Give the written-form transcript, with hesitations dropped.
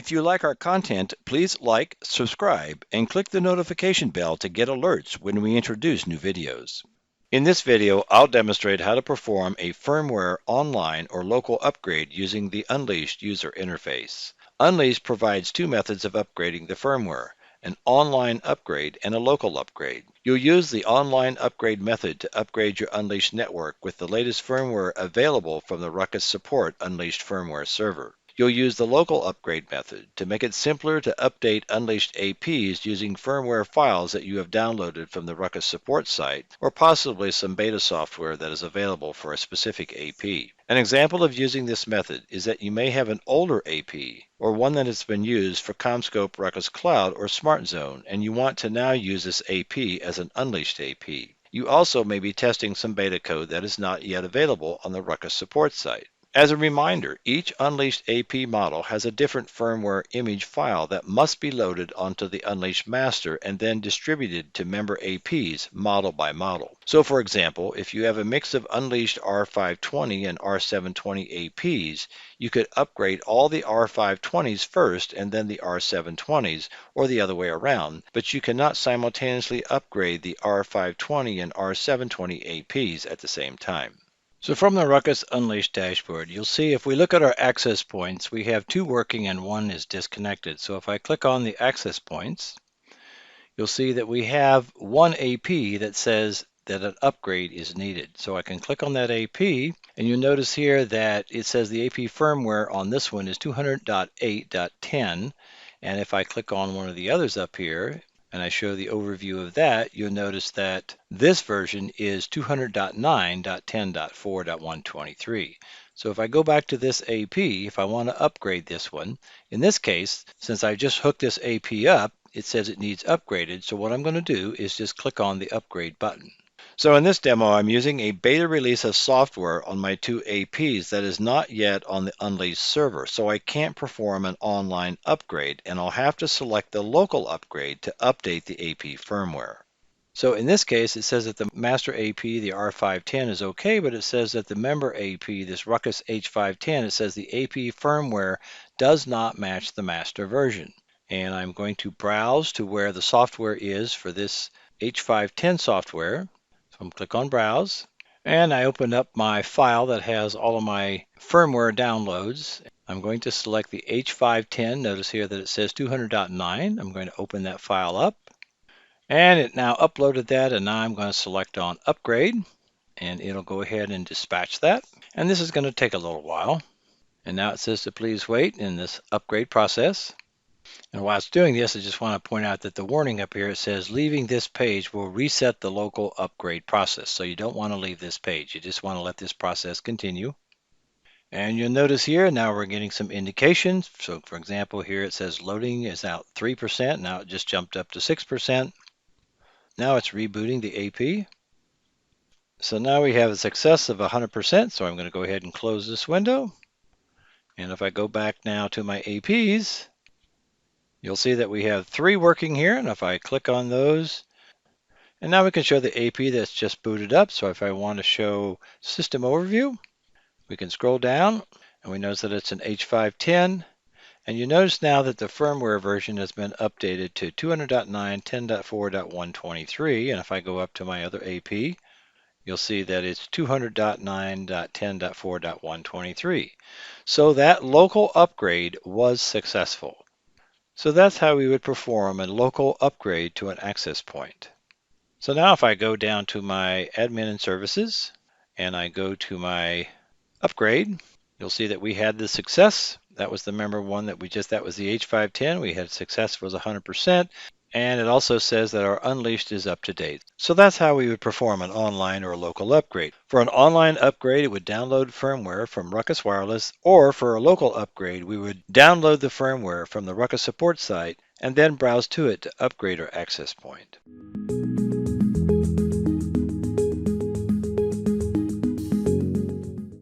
If you like our content, please like, subscribe, and click the notification bell to get alerts when we introduce new videos. In this video, I'll demonstrate how to perform a firmware online or local upgrade using the Unleashed user interface. Unleashed provides two methods of upgrading the firmware: an online upgrade and a local upgrade. You'll use the online upgrade method to upgrade your Unleashed network with the latest firmware available from the Ruckus Support Unleashed firmware server. You'll use the local upgrade method to make it simpler to update Unleashed APs using firmware files that you have downloaded from the Ruckus support site, or possibly some beta software that is available for a specific AP. An example of using this method is that you may have an older AP, or one that has been used for CommScope, Ruckus Cloud, or Smart Zone, and you want to now use this AP as an Unleashed AP. You also may be testing some beta code that is not yet available on the Ruckus support site. As a reminder, each Unleashed AP model has a different firmware image file that must be loaded onto the Unleashed master and then distributed to member APs model by model. So for example, if you have a mix of Unleashed R520 and R720 APs, you could upgrade all the R520s first and then the R720s, or the other way around, but you cannot simultaneously upgrade the R520 and R720 APs at the same time. So from the Ruckus Unleashed dashboard, you'll see if we look at our access points, we have two working and one is disconnected. So if I click on the access points, you'll see that we have one AP that says that an upgrade is needed. So I can click on that AP, and you'll notice here that it says the AP firmware on this one is 200.8.10. And if I click on one of the others up here, and I show the overview of that, you'll notice that this version is 200.9.10.4.123. So if I go back to this AP, if I want to upgrade this one, in this case, since I just hooked this AP up, it says it needs upgraded. So what I'm going to do is just click on the upgrade button. So in this demo, I'm using a beta release of software on my two APs that is not yet on the Unleashed server, so I can't perform an online upgrade, and I'll have to select the local upgrade to update the AP firmware. So in this case, it says that the master AP, the R510, is okay, but it says that the member AP, this Ruckus H510, it says the AP firmware does not match the master version. And I'm going to browse to where the software is for this H510 software. So I'm click on Browse, and I open up my file that has all of my firmware downloads. I'm going to select the H510. Notice here that it says 200.9. I'm going to open that file up, and it now uploaded that, and now I'm going to select on Upgrade, and it'll go ahead and dispatch that. And this is going to take a little while. And now it says to please wait in this upgrade process. And while it's doing this, I just want to point out that the warning up here, it says leaving this page will reset the local upgrade process. So you don't want to leave this page. You just want to let this process continue. And you'll notice here, now we're getting some indications. So for example, here it says loading is out 3%. Now it just jumped up to 6%. Now it's rebooting the AP. So now we have a success of 100%. So I'm going to go ahead and close this window. And if I go back now to my APs, you'll see that we have three working here, and if I click on those, and now we can show the AP that's just booted up. So if I want to show system overview, we can scroll down, and we notice that it's an H510, and you notice now that the firmware version has been updated to 200.9.10.4.123, and if I go up to my other AP, you'll see that it's 200.9.10.4.123. So that local upgrade was successful. So that's how we would perform a local upgrade to an access point. So now if I go down to my admin and services and I go to my upgrade, you'll see that we had the success. That was the member one that that was the H510. We had success was 100%. And it also says that our Unleashed is up to date. So that's how we would perform an online or a local upgrade. For an online upgrade, it would download firmware from Ruckus Wireless, or for a local upgrade, we would download the firmware from the Ruckus support site and then browse to it to upgrade our access point.